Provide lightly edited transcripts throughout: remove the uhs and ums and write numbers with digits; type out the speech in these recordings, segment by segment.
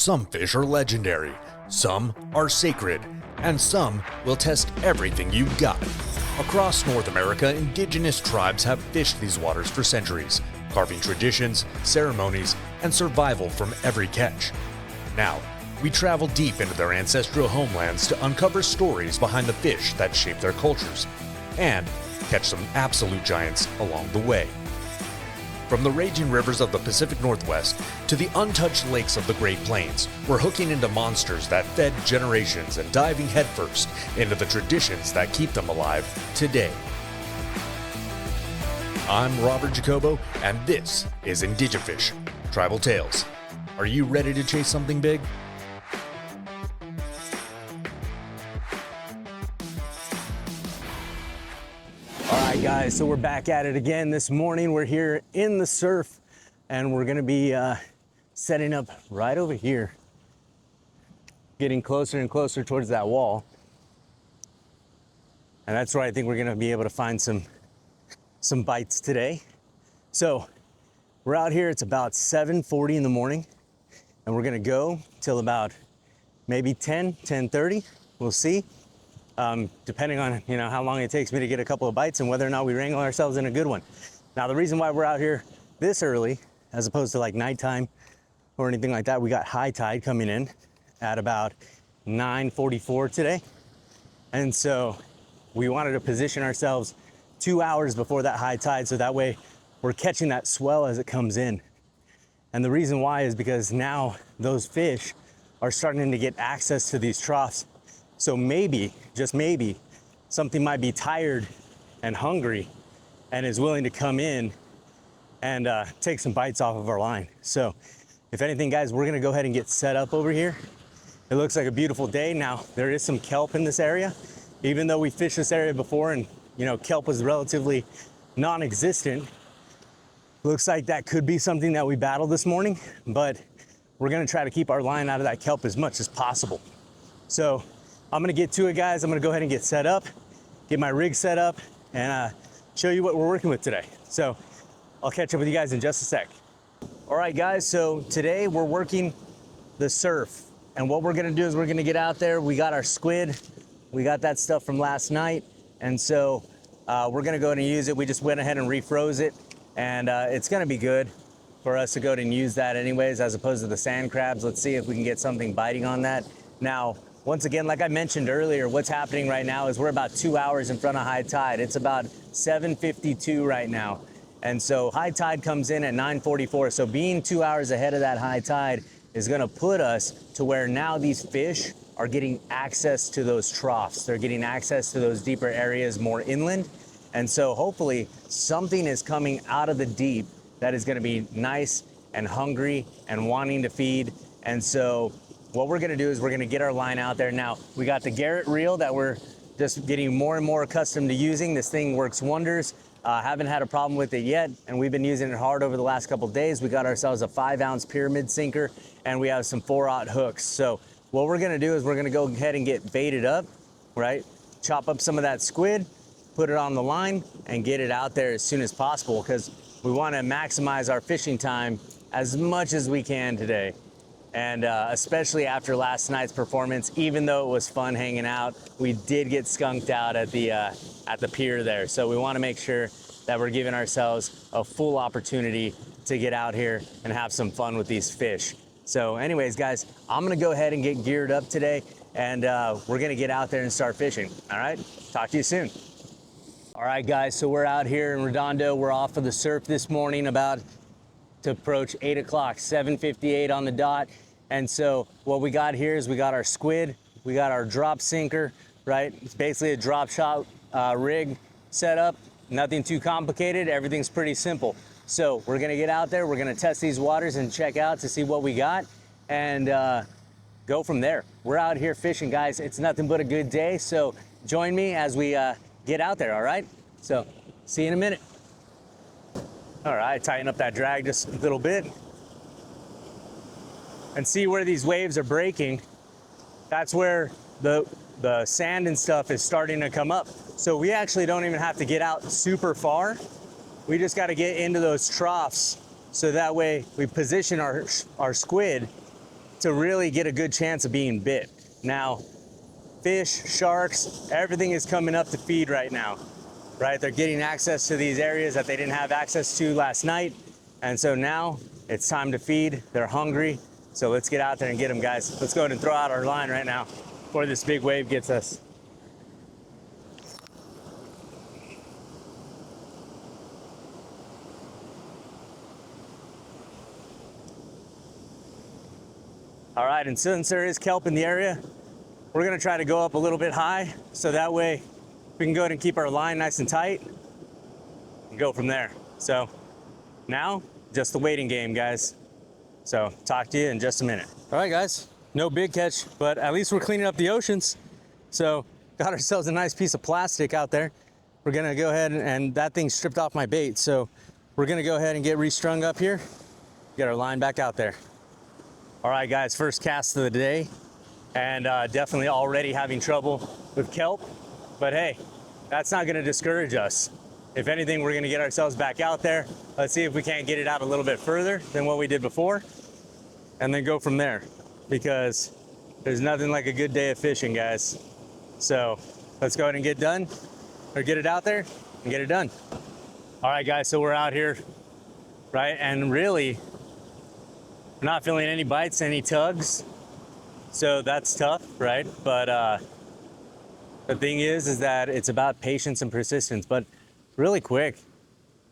Some fish are legendary, some are sacred, and some will test everything you've got. Across North America, indigenous tribes have fished these waters for centuries, carving traditions, ceremonies, and survival from every catch. Now, we travel deep into their ancestral homelands to uncover stories behind the fish that shape their cultures, and catch some absolute giants along the way. From the raging rivers of the Pacific Northwest to the untouched lakes of the Great Plains, we're hooking into monsters that fed generations and diving headfirst into the traditions that keep them alive today. I'm Robert Jacobo, and this is Indigifish, Tribal Tales. Are you ready to chase something big? Alright guys, so we're back at it again this morning. We're here in the surf and we're gonna be setting up right over here, getting closer and closer towards that wall. And that's where I think we're gonna be able to find some bites today. So we're out here, it's about 7:40 in the morning, and we're gonna go till about maybe 10:30, we'll see. Depending on how long it takes me to get a couple of bites and whether or not we wrangle ourselves in a good one. Now the reason why we're out here this early, as opposed to like nighttime or anything like that, we got high tide coming in at about 9:44 today. And so we wanted to position ourselves 2 hours before that high tide, so that way we're catching that swell as it comes in. And the reason why is because now those fish are starting to get access to these troughs. So maybe, just maybe, something might be tired and hungry and is willing to come in and take some bites off of our line. So if anything, guys, we're gonna go ahead and get set up over here. It looks like a beautiful day. Now, there is some kelp in this area. Even though we fished this area before and kelp was relatively non-existent, looks like that could be something that we battled this morning, but we're gonna try to keep our line out of that kelp as much as possible. So I'm gonna get to it, guys. I'm gonna go ahead and get set up, get my rig set up, and show you what we're working with today. So I'll catch up with you guys in just a sec. All right, guys, so today we're working the surf. And what we're gonna do is we're gonna get out there. We got our squid. We got that stuff from last night. And so we're gonna go ahead and use it. We just went ahead and refroze it. And it's gonna be good for us to go ahead and use that anyways, as opposed to the sand crabs. Let's see if we can get something biting on that. Now, once again, like I mentioned earlier, what's happening right now is we're about 2 hours in front of high tide. It's about 7:52 right now. And so high tide comes in at 9:44. So being 2 hours ahead of that high tide is gonna put us to where now these fish are getting access to those troughs. They're getting access to those deeper areas more inland. And so hopefully something is coming out of the deep that is gonna be nice and hungry and wanting to feed. And so what we're gonna do is we're gonna get our line out there. Now, we got the Garrett reel that we're just getting more and more accustomed to using. This thing works wonders. Haven't had a problem with it yet, and we've been using it hard over the last couple of days. We got ourselves a 5-ounce pyramid sinker, and we have some 4/0 hooks. So what we're gonna do is we're gonna go ahead and get baited up, right? Chop up some of that squid, put it on the line, and get it out there as soon as possible, because we wanna maximize our fishing time as much as we can today. And especially after last night's performance, even though it was fun hanging out, we did get skunked out at the pier there. So we want to make sure that we're giving ourselves a full opportunity to get out here and have some fun with these fish. So anyways, guys, I'm gonna go ahead and get geared up today, and we're gonna get out there and start fishing. All right, talk to you soon. All right, guys, so we're out here in Redondo. We're off of the surf this morning, about to approach 8 o'clock, 7:58 on the dot. And so what we got here is we got our squid, we got our drop sinker, right? It's basically a drop shot rig setup, nothing too complicated, everything's pretty simple. So we're gonna get out there, we're gonna test these waters and check out to see what we got, and go from there. We're out here fishing, guys. It's nothing but a good day, so join me as we get out there, all right? So see you in a minute. All right, tighten up that drag just a little bit. And see where these waves are breaking. That's where the sand and stuff is starting to come up. So we actually don't even have to get out super far. We just got to get into those troughs, so that way we position our squid to really get a good chance of being bit. Now, fish, sharks, everything is coming up to feed right now, right? They're getting access to these areas that they didn't have access to last night. And so now it's time to feed. They're hungry. So let's get out there and get them, guys. Let's go ahead and throw out our line right now before this big wave gets us. All right, and since there is kelp in the area, we're gonna try to go up a little bit high, so that way we can go ahead and keep our line nice and tight and go from there. So now, just the waiting game, guys. So talk to you in just a minute. All right, guys, no big catch, but at least we're cleaning up the oceans. So got ourselves a nice piece of plastic out there. We're gonna go ahead and that thing stripped off my bait. So we're gonna go ahead and get restrung up here, get our line back out there. All right, guys, first cast of the day, and definitely already having trouble with kelp, but hey, that's not gonna discourage us. If anything, we're gonna get ourselves back out there. Let's see if we can't get it out a little bit further than what we did before, and then go from there, because there's nothing like a good day of fishing, guys. So let's go ahead and get done, or get it out there and get it done. All right, guys, so we're out here, right? And really, we're not feeling any bites, any tugs. So that's tough, right? But the thing is that it's about patience and persistence. But really quick,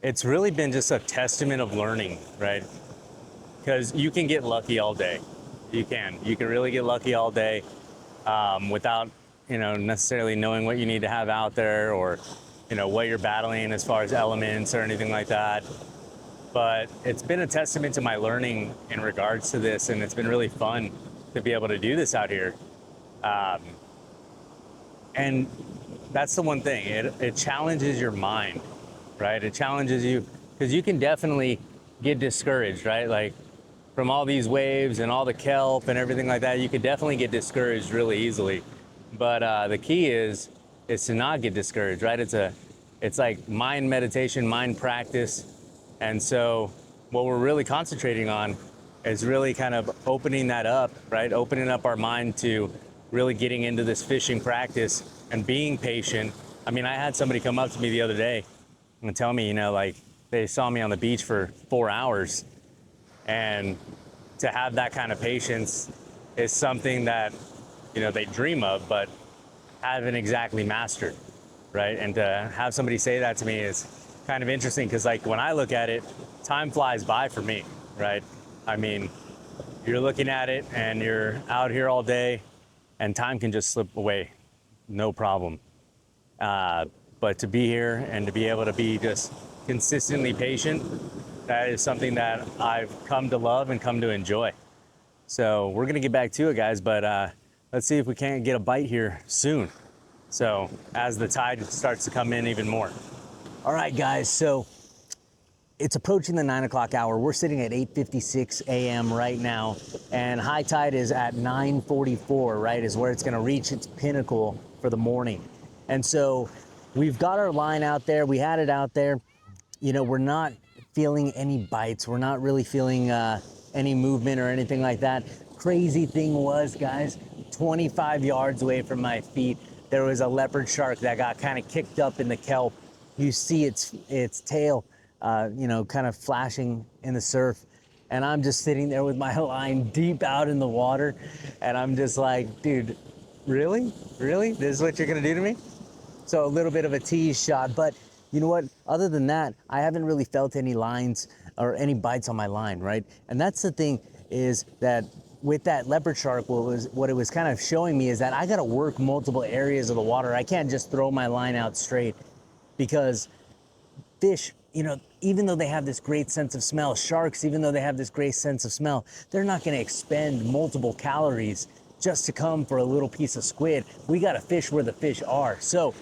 it's really been just a testament of learning, right? Because you can get lucky all day. You can really get lucky all day without, necessarily knowing what you need to have out there, or, what you're battling as far as elements or anything like that. But it's been a testament to my learning in regards to this, and it's been really fun to be able to do this out here. And that's the one thing, it challenges your mind, right? It challenges you, because you can definitely get discouraged, right? Like from all these waves and all the kelp and everything like that, you could definitely get discouraged really easily. But the key is to not get discouraged, right? It's like mind meditation, mind practice. And so what we're really concentrating on is really kind of opening that up, right? Opening up our mind to really getting into this fishing practice and being patient. I mean, I had somebody come up to me the other day and tell me, like they saw me on the beach for 4 hours. And to have that kind of patience is something that, they dream of, but haven't exactly mastered, right? And to have somebody say that to me is kind of interesting, because like when I look at it, time flies by for me, right? I mean, you're looking at it and you're out here all day and time can just slip away, no problem. But to be here and to be able to be just consistently patient, that is something that I've come to love and come to enjoy. So we're gonna get back to it, guys, but let's see if we can't get a bite here soon. So as the tide starts to come in even more. All right, guys, so it's approaching the 9 o'clock hour. We're sitting at 8:56 a.m. right now, and high tide is at 9:44, right, is where it's gonna reach its pinnacle for the morning. And so we've got our line out there, we had it out there. We're not feeling any bites. We're not really feeling any movement or anything like that. Crazy thing was, guys, 25 yards away from my feet, there was a leopard shark that got kind of kicked up in the kelp. You see its tail, kind of flashing in the surf. And I'm just sitting there with my line deep out in the water. And I'm just like, dude, really? Really? This is what you're gonna do to me? So a little bit of a tease shot, but you know what? Other than that, I haven't really felt any lines or any bites on my line, right? And that's the thing, is that with that leopard shark, what it was kind of showing me is that I gotta work multiple areas of the water. I can't just throw my line out straight, because fish, even though they have this great sense of smell, sharks, even though they have this great sense of smell, they're not gonna expend multiple calories just to come for a little piece of squid. We gotta fish where the fish are. So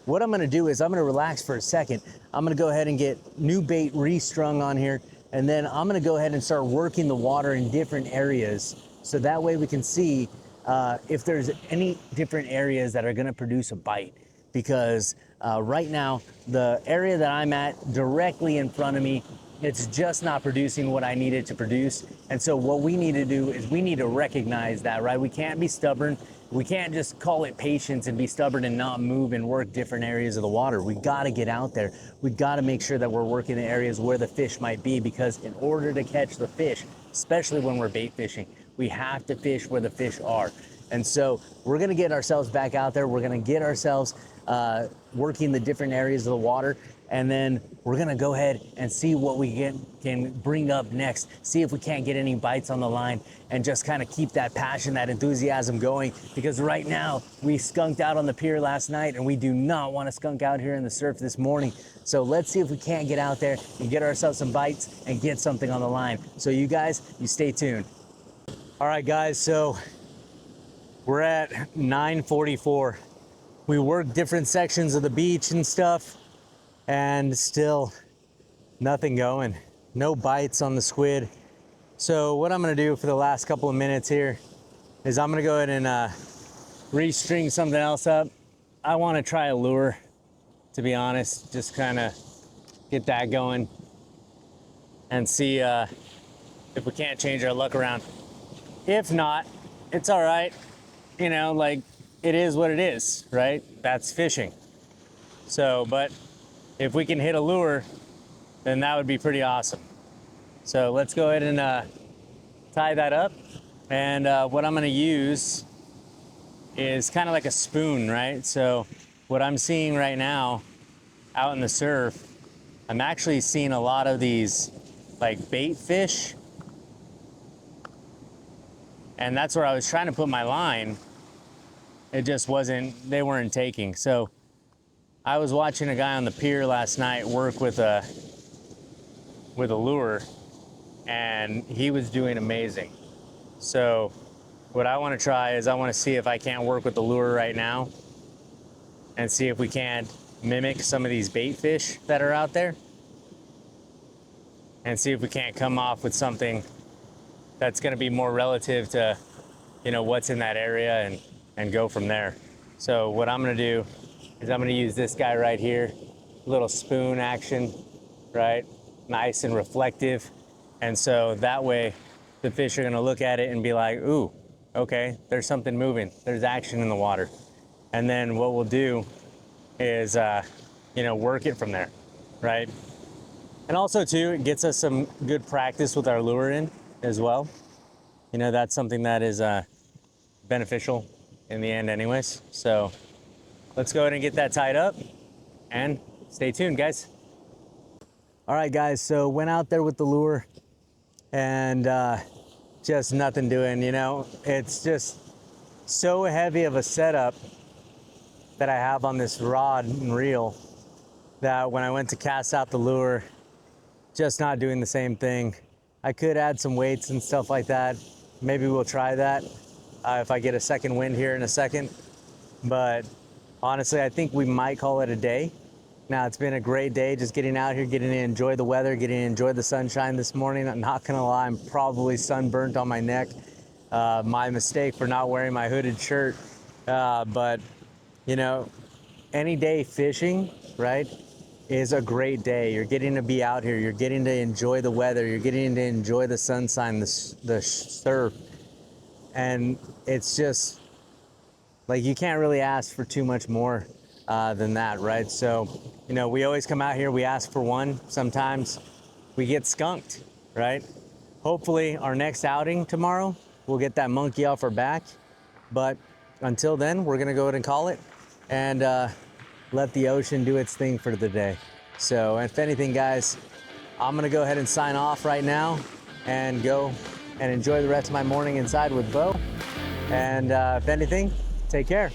what I'm gonna do is I'm gonna relax for a second. I'm gonna go ahead and get new bait restrung on here, and then I'm gonna go ahead and start working the water in different areas, so that way we can see if there's any different areas that are gonna produce a bite. Because right now, the area that I'm at directly in front of me, it's just not producing what I need it to produce. And so what we need to do is we need to recognize that, right? We can't be stubborn. We can't just call it patience and be stubborn and not move and work different areas of the water. We got to get out there. We got to make sure that we're working in areas where the fish might be, because in order to catch the fish, especially when we're bait fishing, we have to fish where the fish are. And so we're going to get ourselves back out there. We're going to get ourselves working the different areas of the water. And then we're gonna go ahead and see what we can bring up next. See if we can't get any bites on the line, and just kind of keep that passion, that enthusiasm going. Because right now, we skunked out on the pier last night, and we do not want to skunk out here in the surf this morning. So let's see if we can't get out there and get ourselves some bites and get something on the line. So you guys, you stay tuned. All right, guys, so we're at 9:44. We worked different sections of the beach and stuff, and still nothing going. No bites on the squid. So what I'm gonna do for the last couple of minutes here is I'm gonna go ahead and restring something else up. I wanna try a lure, to be honest, just kinda get that going and see if we can't change our luck around. If not, it's all right. You know, like, it is what it is, right? That's fishing. So, but if we can hit a lure, then that would be pretty awesome. So let's go ahead and tie that up. And what I'm gonna use is kind of like a spoon, right? So what I'm seeing right now out in the surf, I'm actually seeing a lot of these like bait fish. And that's where I was trying to put my line. It just wasn't, they weren't taking. So I was watching a guy on the pier last night work with a lure, and he was doing amazing. So what I want to try is I want to see if I can't work with the lure right now and see if we can't mimic some of these bait fish that are out there, and see if we can't come off with something that's going to be more relative to, you know, what's in that area, and go from there. So what I'm going to do is I'm gonna use this guy right here, little spoon action, right? Nice and reflective. And so that way the fish are gonna look at it and be like, ooh, okay, there's something moving. There's action in the water. And then what we'll do is, you know, work it from there, right? And also too, it gets us some good practice with our lure in as well. You know, that's something that is beneficial in the end anyways. So let's go ahead and get that tied up, and stay tuned, guys. All right, guys, so went out there with the lure, and just nothing doing, you know? It's just so heavy of a setup that I have on this rod and reel that when I went to cast out the lure, just not doing the same thing. I could add some weights and stuff like that. Maybe we'll try that if I get a second wind here in a second. But honestly, I think we might call it a day. Now, it's been a great day just getting out here, getting to enjoy the weather, getting to enjoy the sunshine this morning. I'm not gonna lie, I'm probably sunburnt on my neck. My mistake for not wearing my hooded shirt. But, you know, any day fishing, right, is a great day. You're getting to be out here. You're getting to enjoy the weather. You're getting to enjoy the sunshine, the surf. And it's just, like, you can't really ask for too much more than that, right? So, you know, we always come out here, we ask for one. Sometimes we get skunked, right? Hopefully our next outing tomorrow, we'll get that monkey off our back. But until then, we're gonna go ahead and call it and let the ocean do its thing for the day. So if anything, guys, I'm gonna go ahead and sign off right now and go and enjoy the rest of my morning inside with Bo. And if anything, take care.